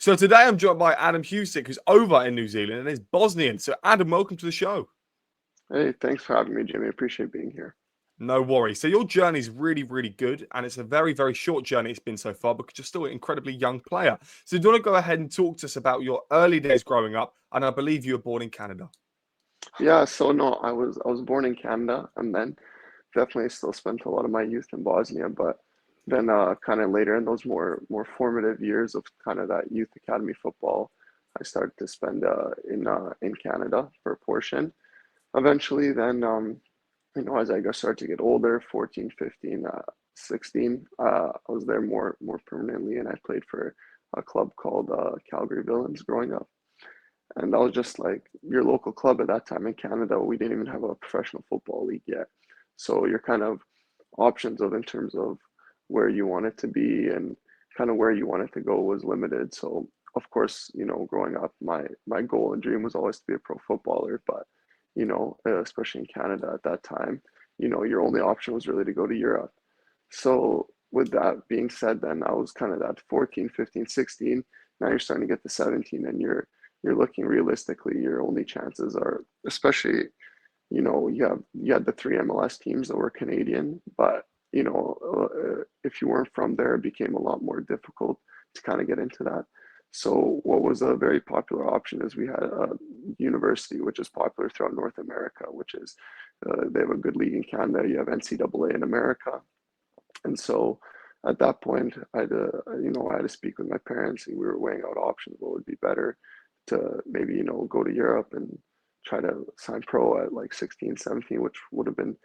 So today I'm joined by Adam Huskic, who's over in New Zealand and is Bosnian. So Adam, welcome to the show. Hey, thanks for having me, Jamie. I appreciate being here. No worries. So your journey is really, really good, and it's a very, very short journey it's been so far because you're still an incredibly young player. So do you want to go ahead and talk to us about your early days growing up? And I believe you were born in Canada. Yeah, so no, I was born in Canada and then definitely still spent a lot of my youth in Bosnia, but then kind of later in those more formative years of kind of that youth academy football, I started to spend in Canada for a portion. Eventually then as I got started to get older, 14, 15, 16, I was there more permanently and I played for a club called Calgary Villains growing up. And that was just like your local club at that time in Canada. We didn't even have a professional football league yet. So your kind of options of in terms of where you want it to be and kind of where you want it to go was limited. So of course, growing up, my goal and dream was always to be a pro footballer. But especially in Canada at that time, your only option was really to go to Europe. So with that being said, then I was kind of that 14, 15, 16. Now you're starting to get to 17 and you're looking realistically, your only chances are, especially, you had the three MLS teams that were Canadian, but if you weren't from there, it became a lot more difficult to kind of get into that. So what was a very popular option is we had a university, which is popular throughout North America, which is they have a good league in Canada. You have NCAA in America, and so at that point, I had to speak with my parents, and we were weighing out options. What would be better to maybe, go to Europe and try to sign pro at like 16, 17, which would have been,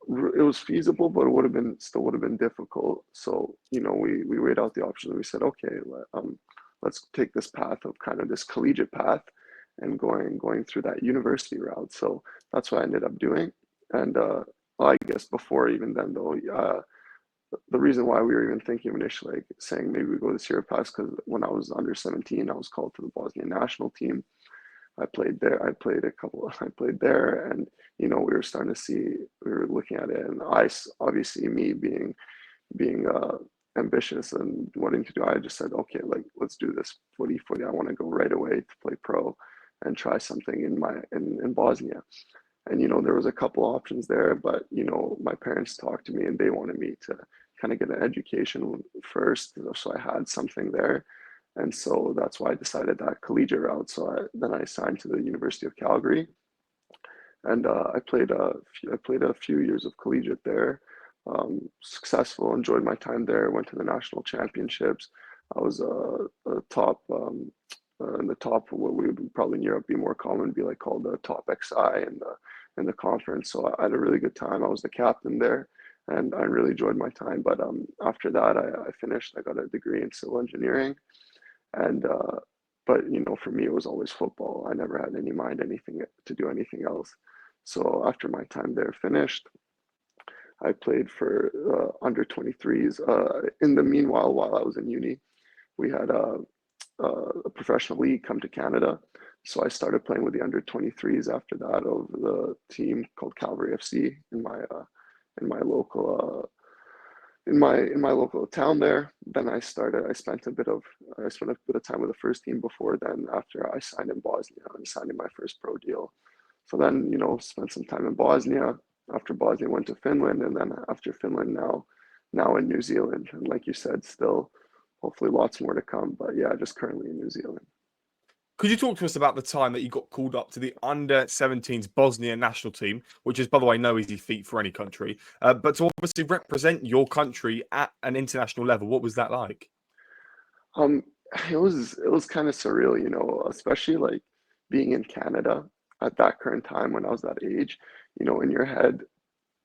it was feasible, but it would have been difficult. So, we weighed out the options and we said, okay, let's take this path of kind of this collegiate path and going through that university route. So that's what I ended up doing. And I guess before even then, though, the reason why we were even thinking of initially like saying maybe we go this year past because when I was under 17, I was called to the Bosnian national team. I played there. I played there, and we were starting to see. We were looking at it, and obviously me being ambitious and wanting to do. I just said, okay, like let's do this footy. I want to go right away to play pro and try something in Bosnia. And there was a couple options there, but my parents talked to me and they wanted me to kind of get an education first, so I had something there. And so that's why I decided that collegiate route. So then I signed to the University of Calgary, and I played a few years of collegiate there. Successful, enjoyed my time there. Went to the national championships. I was a top in the top, what we would probably in Europe be more common, be like called the top XI in the conference. So I had a really good time. I was the captain there, and I really enjoyed my time. But after that, I finished. I got a degree in civil engineering, and but for me, it was always football. I never had any mind anything to do anything else. So after my time there finished, I played for under 23s. In the meanwhile, while I was in uni, we had a professional league come to Canada. So I started playing with the under 23s after that of the team called Calgary FC in my local in my local town there. Then I spent a bit of time with the first team before then after I signed in Bosnia and signed in my first pro deal. So then, spent some time in Bosnia. After Bosnia, went to Finland, and then after Finland, now in New Zealand. And like you said, still hopefully lots more to come. But yeah, just currently in New Zealand. Could you talk to us about the time that you got called up to the under 17s Bosnia national team, which is, by the way, no easy feat for any country, but to obviously represent your country at an international level? What was that like? Um, it was kind of surreal, especially like being in Canada at that current time when I was that age. In your head,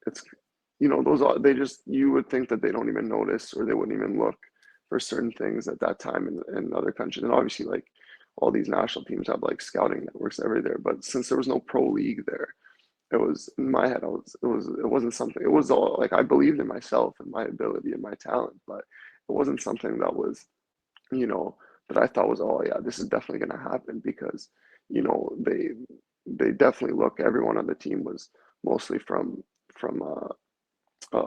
it's those are they just you would think that they don't even notice or they wouldn't even look for certain things at that time in other countries. And obviously, like all these national teams have like scouting networks everywhere, but since there was no pro league there, it was in my head. It wasn't something. It was all like I believed in myself and my ability and my talent, but it wasn't something that was you know, that I thought was, oh yeah, this is definitely going to happen because, you know, they definitely look. Everyone on the team was mostly from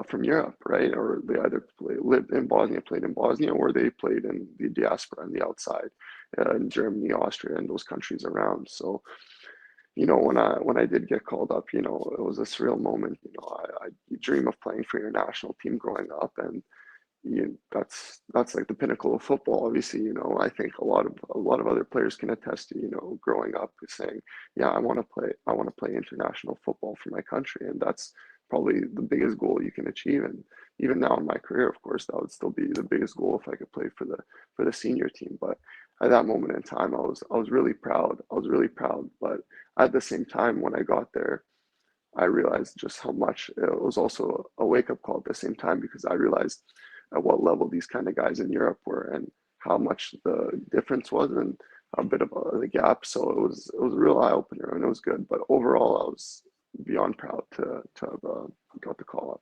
from Europe, right? Or they either lived in Bosnia, played in Bosnia, or they played in the diaspora and the outside, in Germany, Austria, and those countries around. So, when I did get called up, it was a surreal moment. I you dream of playing for your national team growing up, and that's like the pinnacle of football. Obviously, I think a lot of other players can attest to, growing up saying, yeah, I want to play international football for my country, and that's probably the biggest goal you can achieve. And even now in my career, of course, that would still be the biggest goal if I could play for the senior team. But at that moment in time, I was really proud. I was really proud. But at the same time, when I got there, I realized just how much it was also a wake up call at the same time, because I realized at what level these kind of guys in Europe were and how much the difference was and a bit of the gap. So it was a real eye opener, and it was good. But overall, I was beyond proud to have got the call up.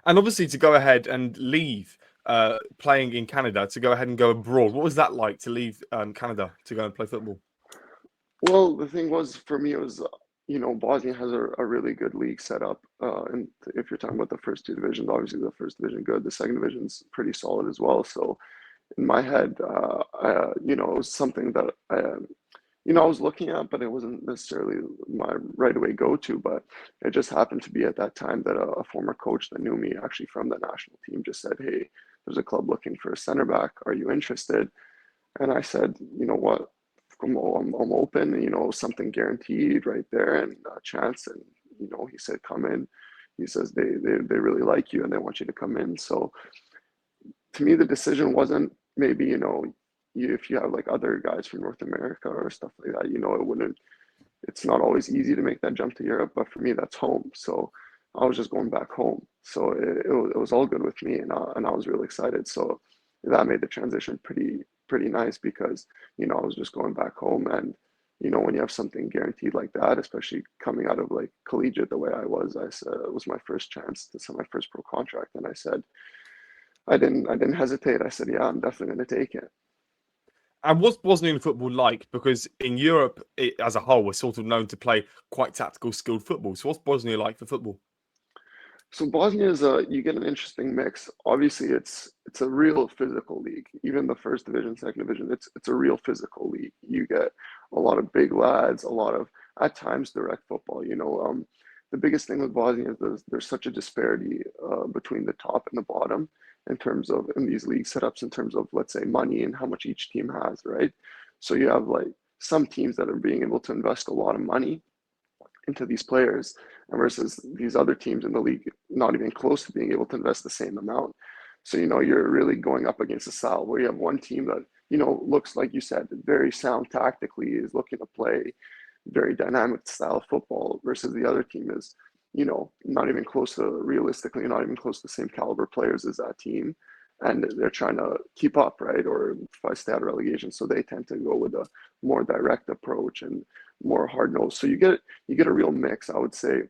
And obviously, to go ahead and leave playing in Canada, to go ahead and go abroad, what was that like to leave Canada to go and play football? Well, the thing was for me, it was, Bosnia has a really good league set up. And if you're talking about the first two divisions, obviously the first division good, the second division's pretty solid as well. So in my head, it was something that I was looking at, but it wasn't necessarily my right away go to. But it just happened to be at that time that a former coach that knew me actually from the national team just said, "Hey, there's a club looking for a center back. Are you interested?" And I said, "You know what? I'm open, something guaranteed right there and a chance." And, he said, "Come in." He says, they really like you and they want you to come in. So to me, the decision wasn't maybe, if you have like other guys from North America or stuff like that, it's not always easy to make that jump to Europe, but for me, that's home. So I was just going back home. So it was all good with me, and I was really excited. So that made the transition pretty nice, because, I was just going back home. And, when you have something guaranteed like that, especially coming out of like collegiate the way I was, I said it was my first chance to sign my first pro contract. And I said, I didn't hesitate. I said, yeah, I'm definitely going to take it. And what's Bosnian football like? Because in Europe, as a whole, we're sort of known to play quite tactical, skilled football. So what's Bosnia like for football? So Bosnia is you get an interesting mix. Obviously, it's a real physical league. Even the first division, second division, it's a real physical league. You get a lot of big lads, a lot of at times direct football. The biggest thing with Bosnia is there's such a disparity between the top and the bottom in terms of in these league setups in terms of, let's say, money and how much each team has, right? So you have like some teams that are being able to invest a lot of money into these players, and versus these other teams in the league not even close to being able to invest the same amount. So you're really going up against a style where you have one team that looks, like you said, very sound tactically, is looking to play very dynamic style football, versus the other team is not even close to, realistically, not even close to the same caliber players as that team, and they're trying to keep up, right, or if I stay out of relegation. So they tend to go with a more direct approach and more hard nosed. So you get a real mix. I would say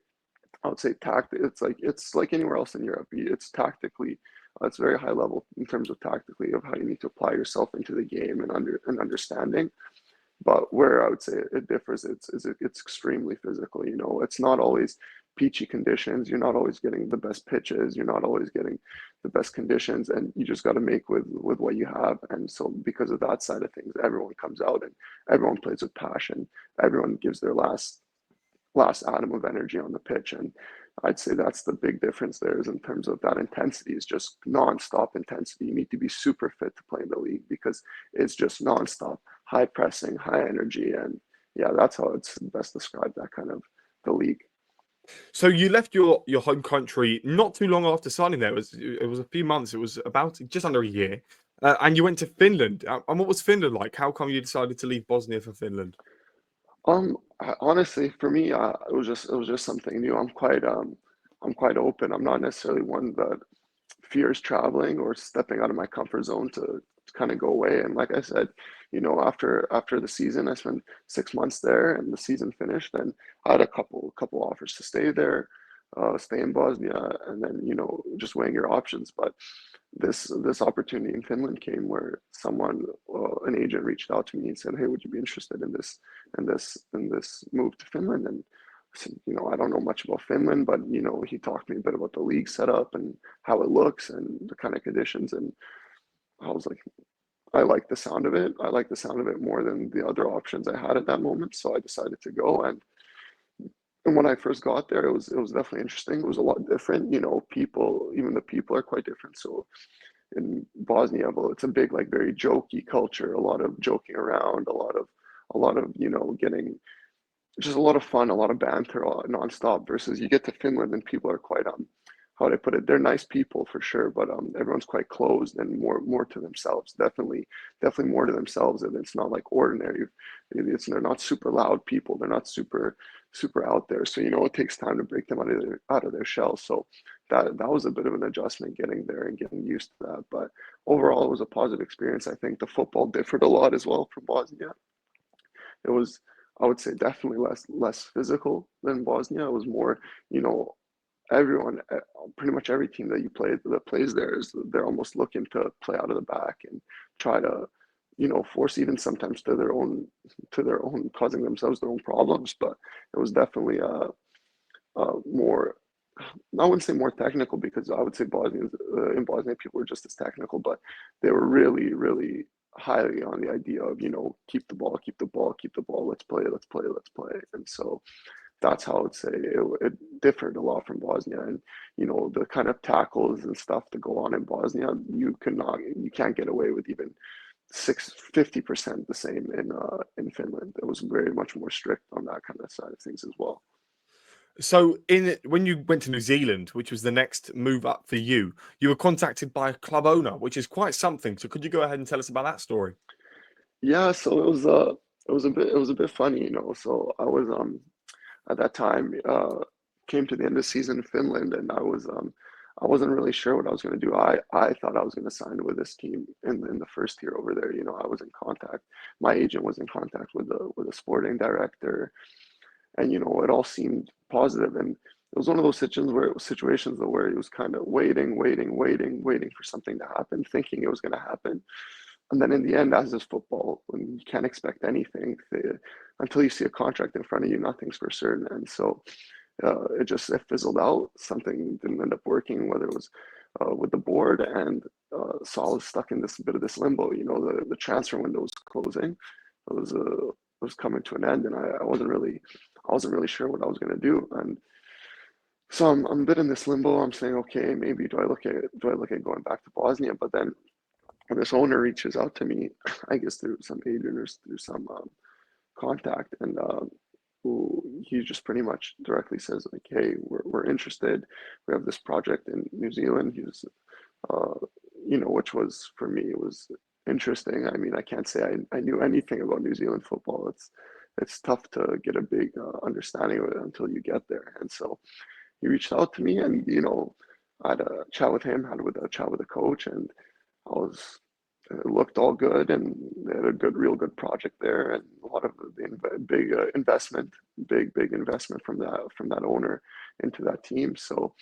it's like anywhere else in Europe. It's tactically, it's very high level in terms of tactically of how you need to apply yourself into the game and understanding. But where I would say it differs, it's extremely physical. It's not always peachy conditions. You're not always getting the best pitches. You're not always getting the best conditions, and you just got to make with what you have. And so, because of that side of things, everyone comes out and everyone plays with passion. Everyone gives their last atom of energy on the pitch. And I'd say that's the big difference there, is in terms of that intensity is just nonstop intensity. You need to be super fit to play in the league, because it's just nonstop, high pressing, high energy. And yeah, that's how it's best described, that kind of the league. So you left your home country not too long after signing there. It was a few months. It was about just under a year, and you went to Finland. And what was Finland like? How come you decided to leave Bosnia for Finland? Honestly, for me, it was just something new. I'm quite open. I'm not necessarily one that fears traveling or stepping out of my comfort zone to kind of go away. And like I said, after the season, I spent 6 months there, and the season finished, and I had a couple offers to stay there, stay in Bosnia, and then just weighing your options. But this opportunity in Finland came, where an agent reached out to me and said, "Hey, would you be interested in this move to Finland?" And So, I don't know much about Finland, but he talked to me a bit about the league setup and how it looks and the kind of conditions. And I was like, I like the sound of it. I like the sound of it more than the other options I had at that moment. So I decided to go. And when I first got there, it was definitely interesting. It was a lot different. People, even the people are quite different. So in Bosnia, well, it's a big, like, very jokey culture, a lot of joking around, a lot of, getting just a lot of fun, a lot of banter, nonstop. Versus you get to Finland and people are quite how do I put it? They're nice people for sure, but everyone's quite closed and more to themselves. Definitely more to themselves, and it's not like ordinary. They're not super loud people. They're not super out there. So it takes time to break them out of their shell. So that was a bit of an adjustment getting there and getting used to that. But overall, it was a positive experience. I think the football differed a lot as well from Bosnia. It was, I would say, definitely less physical than Bosnia. It was more, you know, everyone, pretty much every team that plays there is they're almost looking to play out of the back and try to, force even sometimes to their own causing themselves their own problems. But it was definitely more. I wouldn't say more technical because I would say in Bosnia people were just as technical, but they were really, really highly on the idea of keep the ball, keep the ball, keep the ball. Let's play, let's play, let's play. And so that's how I would say it differed a lot from Bosnia. And the kind of tackles and stuff that go on in Bosnia, you can't get away with even 50% the same in Finland. It was very much more strict on that kind of side of things as well. So, when you went to New Zealand, which was the next move up for you, you were contacted by a club owner, which is quite something. So, could you go ahead and tell us about that story? Yeah, so it was a bit funny. So I was at that time came to the end of the season in Finland, and I wasn't really sure what I was going to do. I thought I was going to sign with this team in the first year over there. I was in contact. My agent was in contact with the sporting director, and it all seemed positive. And it was one of those situations where it was kind of waiting for something to happen, thinking it was going to happen. And then in the end, as is football, when you can't expect anything until you see a contract in front of you, nothing's for certain. And so it fizzled out. Something didn't end up working, whether it was with the board, and so I was stuck in this limbo. The transfer window was closing. It was coming to an end, and I wasn't really sure what I was going to do. And so I'm a bit in this limbo. I'm saying, okay, maybe do I look at going back to Bosnia? But then when this owner reaches out to me, I guess through some agent or through some contact, and who he just pretty much directly says, like, hey, we're interested. We have this project in New Zealand. Uh, which was, for me, it was interesting. I mean, I can't say I knew anything about New Zealand football. It's tough to get a big understanding of it until you get there. And so he reached out to me, and I had a chat with him, had a chat with the coach, and I was it looked all good, and they had a real good project there, and a lot of big big investment from that owner into that team. So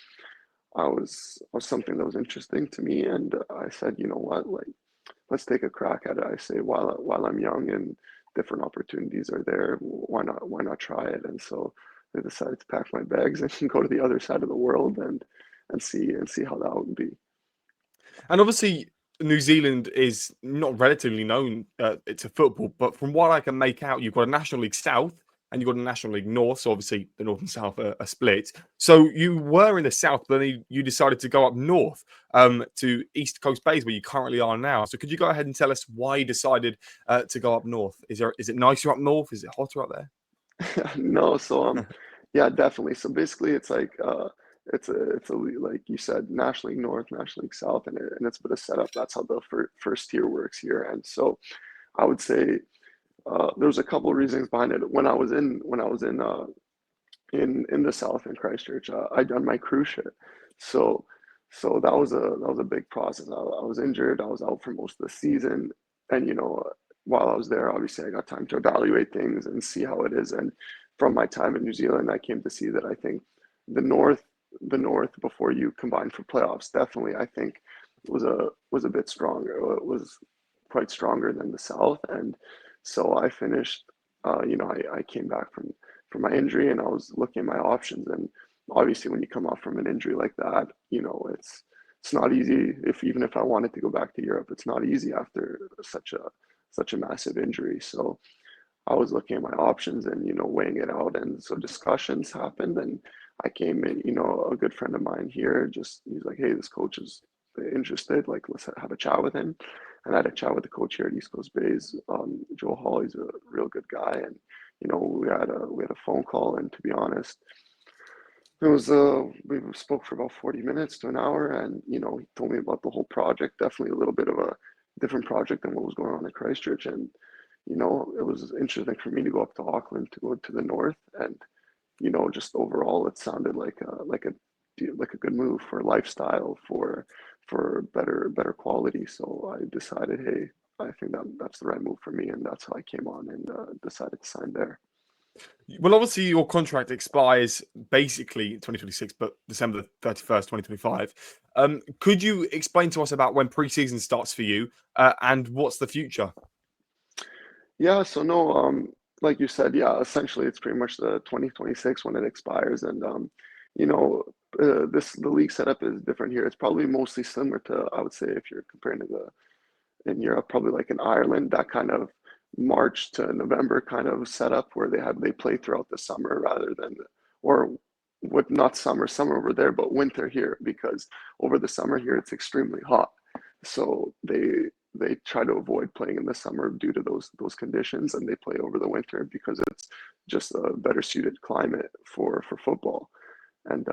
I was something that was interesting to me, and I said, you know what, like, let's take a crack at it. I say, while I'm young and different opportunities are there, why not try it? And so I decided to pack my bags and go to the other side of the world and see how that would be. And obviously, New Zealand is not relatively known to football, but from what I can make out, you've got a National League South and you've got a National League North. So obviously, the North and South are split. So you were in the South, but then you decided to go up north to East Coast Bays, where you currently are now. So could you go ahead and tell us why you decided to go up north? Is it nicer up north? Is it hotter up there? No, so yeah, definitely. So basically, it's like like you said, National League North, National League South, and it's a bit of setup. That's how the first tier works here. And so I would say there's a couple of reasons behind it. When I was in the South in Christchurch, I done my cruise ship. So that was a big process. I was injured. I was out for most of the season, and while I was there, obviously I got time to evaluate things and see how it is. And from my time in New Zealand, I came to see that I think the North, before you combine for playoffs, definitely I think was a bit stronger. It was quite stronger than the South, and so I finished. I came back for my injury, and I was looking at my options. And obviously, when you come off from an injury like that, it's not easy. Even if I wanted to go back to Europe, it's not easy after such a massive injury. So I was looking at my options and weighing it out, and so discussions happened, and I came in. A good friend of mine here, he's like, "Hey, this coach is interested. Like, let's have a chat with him." And I had a chat with the coach here at East Coast Bays, Joe Hall. He's a real good guy, and we had a phone call, and to be honest, it was we spoke for about 40 minutes to an hour, and he told me about the whole project. Definitely a little bit of a different project than what was going on in Christchurch, and it was interesting for me to go up to Auckland, to go to the north, and just overall, it sounded like a good move for lifestyle, for better quality. So I decided, hey, I think that's the right move for me, and that's how I came on and decided to sign there. Well, obviously, your contract expires basically 2026, but December 31st, 2025. Could you explain to us about when preseason starts for you and what's the future? Yeah, so no, like you said, yeah, essentially it's pretty much the 2026 when it expires, and you know, the league setup is different here. It's probably mostly similar to, I would say, if you're comparing to in Europe, probably like in Ireland, that kind of March to November kind of setup where they play throughout the summer rather than, or what, not summer over there, but winter here, because over the summer here it's extremely hot. So they try to avoid playing in the summer due to those conditions, and they play over the winter because it's just a better suited climate for football. And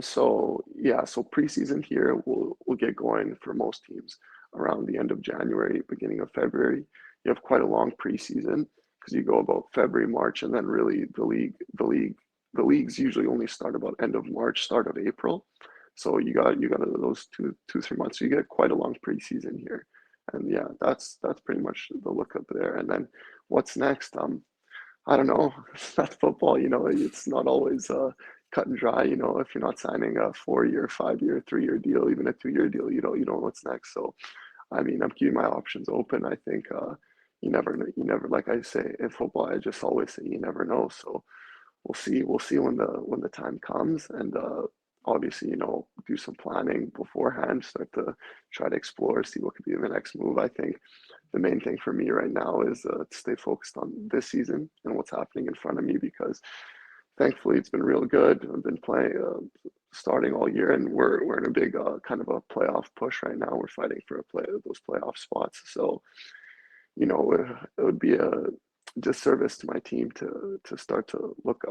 so yeah, so preseason here will get going for most teams around the end of January, beginning of February. You have quite a long preseason because you go about February, March, and then really the leagues usually only start about end of March, start of April. So you got those 3 months. So you get quite a long preseason here. And yeah, that's pretty much the look up there. And then what's next? I don't know. That's football, it's not always cut and dry, if you're not signing a 4-year, 5-year, 3-year deal, even a 2-year deal, you don't know what's next. So I mean, I'm keeping my options open. I think you never know, like I say in football, I just always say you never know. So we'll see when the time comes, and obviously, do some planning beforehand, start to try to explore, see what could be the next move. I think the main thing for me right now is to stay focused on this season and what's happening in front of me, because thankfully it's been real good. I've been playing, starting all year, and we're in a big kind of a playoff push right now. We're fighting for those playoff spots. So it would be a disservice to my team to start to look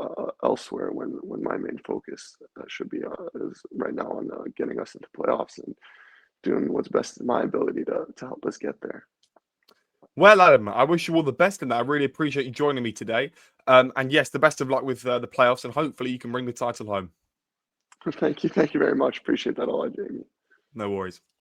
elsewhere when my main focus should be is right now on getting us into playoffs and doing what's best in my ability to help us get there. Well, Adam, I wish you all the best in that. I really appreciate you joining me today. And yes, the best of luck with the playoffs, and hopefully you can bring the title home. Thank you very much. Appreciate that a lot, Jamie. No worries.